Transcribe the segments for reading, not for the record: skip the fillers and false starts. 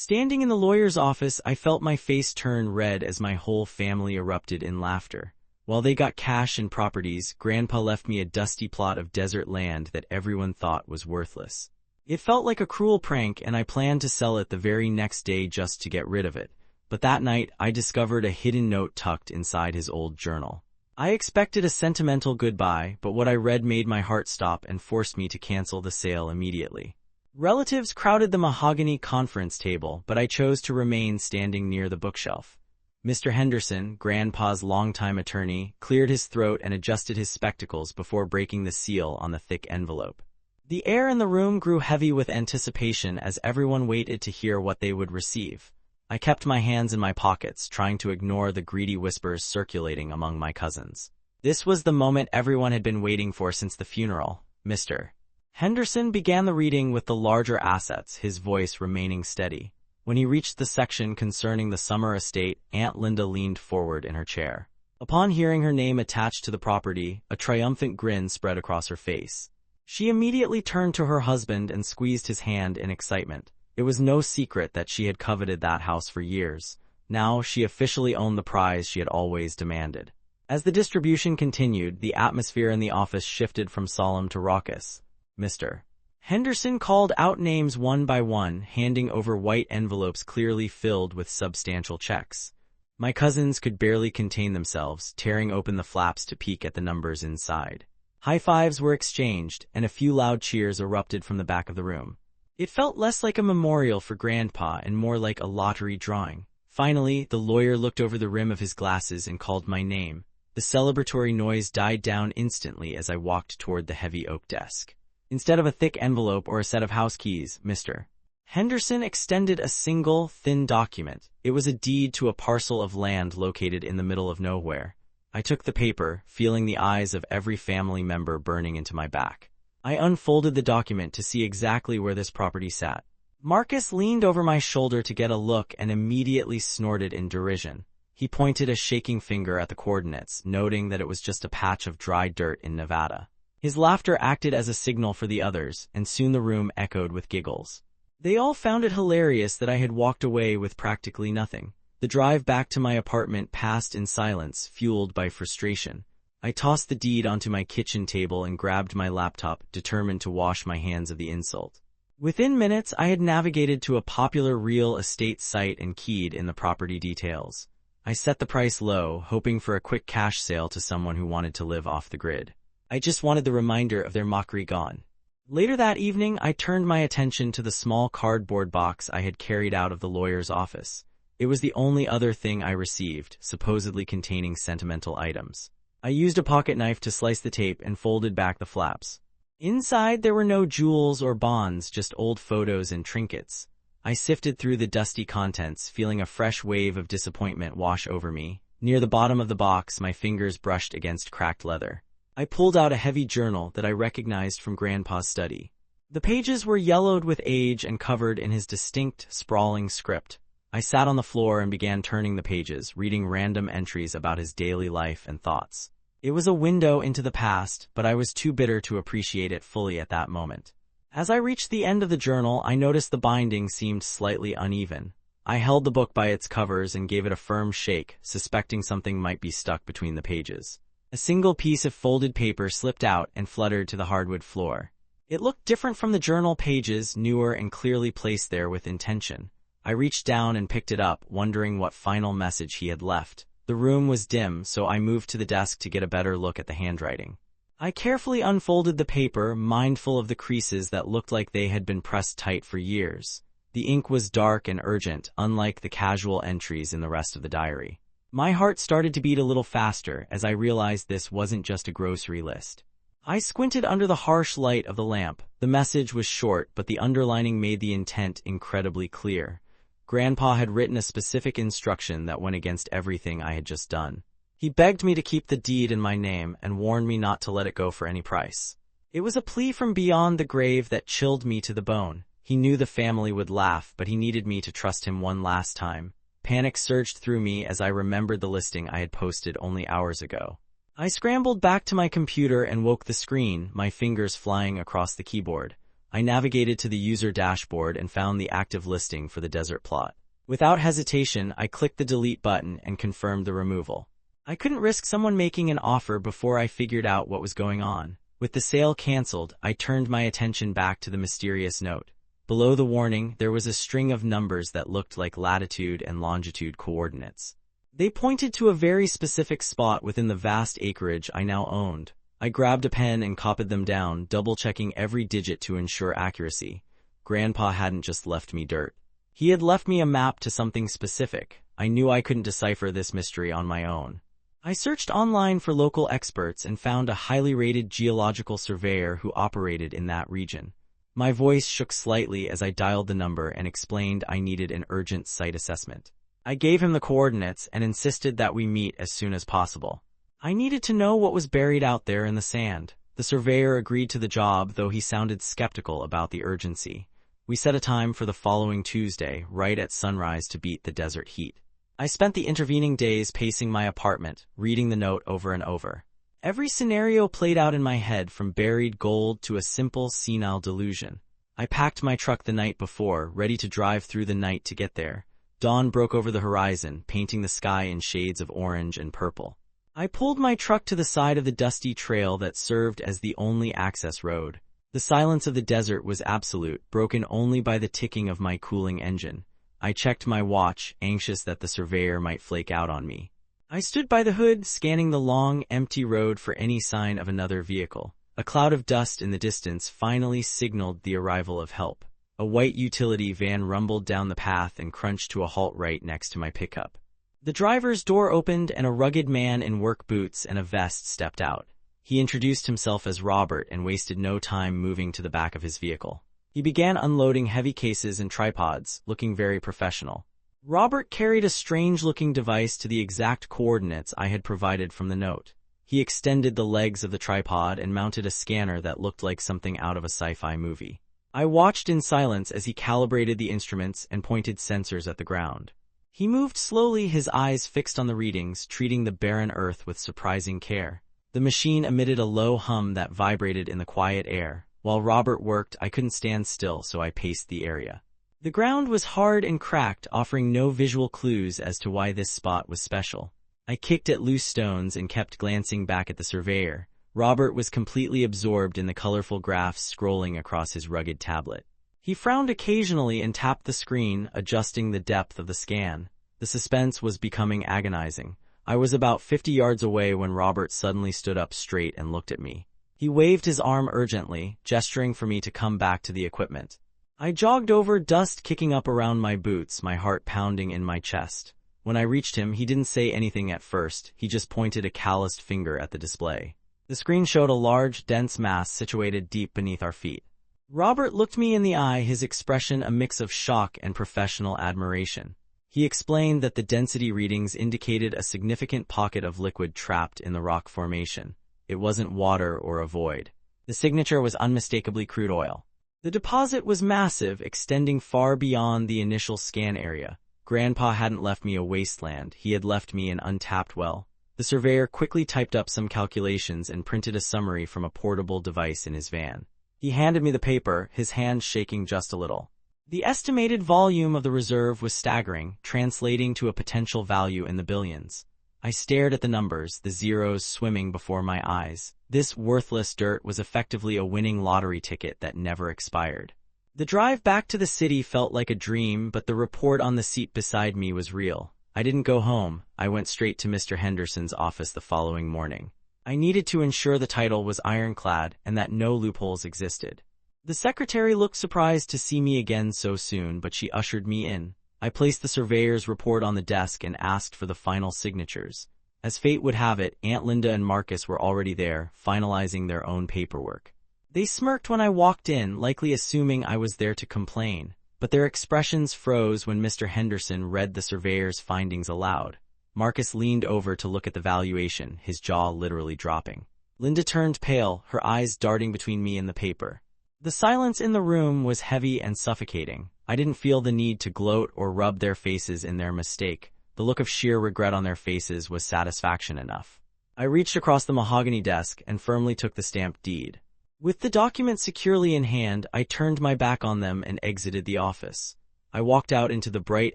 Standing in the lawyer's office, I felt my face turn red as my whole family erupted in laughter. While they got cash and properties, Grandpa left me a dusty plot of desert land that everyone thought was worthless. It felt like a cruel prank, and I planned to sell it the very next day just to get rid of it. But that night, I discovered a hidden note tucked inside his old journal. I expected a sentimental goodbye, but what I read made my heart stop and forced me to cancel the sale immediately. Relatives crowded the mahogany conference table, but I chose to remain standing near the bookshelf. Mr. Henderson, Grandpa's longtime attorney, cleared his throat and adjusted his spectacles before breaking the seal on the thick envelope. The air in the room grew heavy with anticipation as everyone waited to hear what they would receive. I kept my hands in my pockets, trying to ignore the greedy whispers circulating among my cousins. This was the moment everyone had been waiting for since the funeral. Mr. Henderson began the reading with the larger assets, his voice remaining steady. When he reached the section concerning the Summer estate, Aunt Linda leaned forward in her chair. Upon hearing her name attached to the property, a triumphant grin spread across her face. She immediately turned to her husband and squeezed his hand in excitement. It was no secret that she had coveted that house for years. Now she officially owned the prize she had always demanded. As the distribution continued, the atmosphere in the office shifted from solemn to raucous. Mr. Henderson called out names one by one, handing over white envelopes clearly filled with substantial checks. My cousins could barely contain themselves, tearing open the flaps to peek at the numbers inside. High fives were exchanged, and a few loud cheers erupted from the back of the room. It felt less like a memorial for Grandpa and more like a lottery drawing. Finally, the lawyer looked over the rim of his glasses and called my name. The celebratory noise died down instantly as I walked toward the heavy oak desk. Instead of a thick envelope or a set of house keys, Mr. Henderson extended a single, thin document. It was a deed to a parcel of land located in the middle of nowhere. I took the paper, feeling the eyes of every family member burning into my back. I unfolded the document to see exactly where this property sat. Marcus leaned over my shoulder to get a look and immediately snorted in derision. He pointed a shaking finger at the coordinates, noting that it was just a patch of dry dirt in Nevada. His laughter acted as a signal for the others, and soon the room echoed with giggles. They all found it hilarious that I had walked away with practically nothing. The drive back to my apartment passed in silence, fueled by frustration. I tossed the deed onto my kitchen table and grabbed my laptop, determined to wash my hands of the insult. Within minutes, I had navigated to a popular real estate site and keyed in the property details. I set the price low, hoping for a quick cash sale to someone who wanted to live off the grid. I just wanted the reminder of their mockery gone. Later that evening, I turned my attention to the small cardboard box I had carried out of the lawyer's office. It was the only other thing I received, supposedly containing sentimental items. I used a pocket knife to slice the tape and folded back the flaps. Inside, there were no jewels or bonds, just old photos and trinkets. I sifted through the dusty contents, feeling a fresh wave of disappointment wash over me. Near the bottom of the box, my fingers brushed against cracked leather. I pulled out a heavy journal that I recognized from Grandpa's study. The pages were yellowed with age and covered in his distinct, sprawling script. I sat on the floor and began turning the pages, reading random entries about his daily life and thoughts. It was a window into the past, but I was too bitter to appreciate it fully at that moment. As I reached the end of the journal, I noticed the binding seemed slightly uneven. I held the book by its covers and gave it a firm shake, suspecting something might be stuck between the pages. A single piece of folded paper slipped out and fluttered to the hardwood floor. It looked different from the journal pages, newer and clearly placed there with intention. I reached down and picked it up, wondering what final message he had left. The room was dim, so I moved to the desk to get a better look at the handwriting. I carefully unfolded the paper, mindful of the creases that looked like they had been pressed tight for years. The ink was dark and urgent, unlike the casual entries in the rest of the diary. My heart started to beat a little faster as I realized this wasn't just a grocery list. I squinted under the harsh light of the lamp. The message was short, but the underlining made the intent incredibly clear. Grandpa had written a specific instruction that went against everything I had just done. He begged me to keep the deed in my name and warned me not to let it go for any price. It was a plea from beyond the grave that chilled me to the bone. He knew the family would laugh, but he needed me to trust him one last time. Panic surged through me as I remembered the listing I had posted only hours ago. I scrambled back to my computer and woke the screen, my fingers flying across the keyboard. I navigated to the user dashboard and found the active listing for the desert plot. Without hesitation, I clicked the delete button and confirmed the removal. I couldn't risk someone making an offer before I figured out what was going on. With the sale canceled, I turned my attention back to the mysterious note. Below the warning, there was a string of numbers that looked like latitude and longitude coordinates. They pointed to a very specific spot within the vast acreage I now owned. I grabbed a pen and copied them down, double-checking every digit to ensure accuracy. Grandpa hadn't just left me dirt. He had left me a map to something specific. I knew I couldn't decipher this mystery on my own. I searched online for local experts and found a highly rated geological surveyor who operated in that region. My voice shook slightly as I dialed the number and explained I needed an urgent site assessment. I gave him the coordinates and insisted that we meet as soon as possible. I needed to know what was buried out there in the sand. The surveyor agreed to the job, though he sounded skeptical about the urgency. We set a time for the following Tuesday, right at sunrise, to beat the desert heat. I spent the intervening days pacing my apartment, reading the note over and over. Every scenario played out in my head, from buried gold to a simple senile delusion. I packed my truck the night before, ready to drive through the night to get there. Dawn broke over the horizon, painting the sky in shades of orange and purple. I pulled my truck to the side of the dusty trail that served as the only access road. The silence of the desert was absolute, broken only by the ticking of my cooling engine. I checked my watch, anxious that the surveyor might flake out on me. I stood by the hood, scanning the long, empty road for any sign of another vehicle. A cloud of dust in the distance finally signaled the arrival of help. A white utility van rumbled down the path and crunched to a halt right next to my pickup. The driver's door opened and a rugged man in work boots and a vest stepped out. He introduced himself as Robert and wasted no time moving to the back of his vehicle. He began unloading heavy cases and tripods, looking very professional. Robert carried a strange-looking device to the exact coordinates I had provided from the note. He extended the legs of the tripod and mounted a scanner that looked like something out of a sci-fi movie. I watched in silence as he calibrated the instruments and pointed sensors at the ground. He moved slowly, his eyes fixed on the readings, treating the barren earth with surprising care. The machine emitted a low hum that vibrated in the quiet air. While Robert worked, I couldn't stand still, so I paced the area. The ground was hard and cracked, offering no visual clues as to why this spot was special. I kicked at loose stones and kept glancing back at the surveyor. Robert was completely absorbed in the colorful graphs scrolling across his rugged tablet. He frowned occasionally and tapped the screen, adjusting the depth of the scan. The suspense was becoming agonizing. I was about 50 yards away when Robert suddenly stood up straight and looked at me. He waved his arm urgently, gesturing for me to come back to the equipment. I jogged over, dust kicking up around my boots, my heart pounding in my chest. When I reached him, he didn't say anything at first. He just pointed a calloused finger at the display. The screen showed a large, dense mass situated deep beneath our feet. Robert looked me in the eye, his expression a mix of shock and professional admiration. He explained that the density readings indicated a significant pocket of liquid trapped in the rock formation. It wasn't water or a void. The signature was unmistakably crude oil. The deposit was massive, extending far beyond the initial scan area. Grandpa hadn't left me a wasteland, he had left me an untapped well. The surveyor quickly typed up some calculations and printed a summary from a portable device in his van. He handed me the paper, his hand shaking just a little. The estimated volume of the reserve was staggering, translating to a potential value in the billions. I stared at the numbers, the zeros swimming before my eyes. This worthless dirt was effectively a winning lottery ticket that never expired. The drive back to the city felt like a dream, but the report on the seat beside me was real. I didn't go home. I went straight to Mr. Henderson's office the following morning. I needed to ensure the title was ironclad and that no loopholes existed. The secretary looked surprised to see me again so soon, but she ushered me in. I placed the surveyor's report on the desk and asked for the final signatures. As fate would have it, Aunt Linda and Marcus were already there, finalizing their own paperwork. They smirked when I walked in, likely assuming I was there to complain, but their expressions froze when Mr. Henderson read the surveyor's findings aloud. Marcus leaned over to look at the valuation, his jaw literally dropping. Linda turned pale, her eyes darting between me and the paper. The silence in the room was heavy and suffocating. I didn't feel the need to gloat or rub their faces in their mistake. The look of sheer regret on their faces was satisfaction enough. I reached across the mahogany desk and firmly took the stamped deed. With the document securely in hand, I turned my back on them and exited the office. I walked out into the bright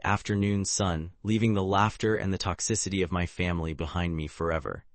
afternoon sun, leaving the laughter and the toxicity of my family behind me forever.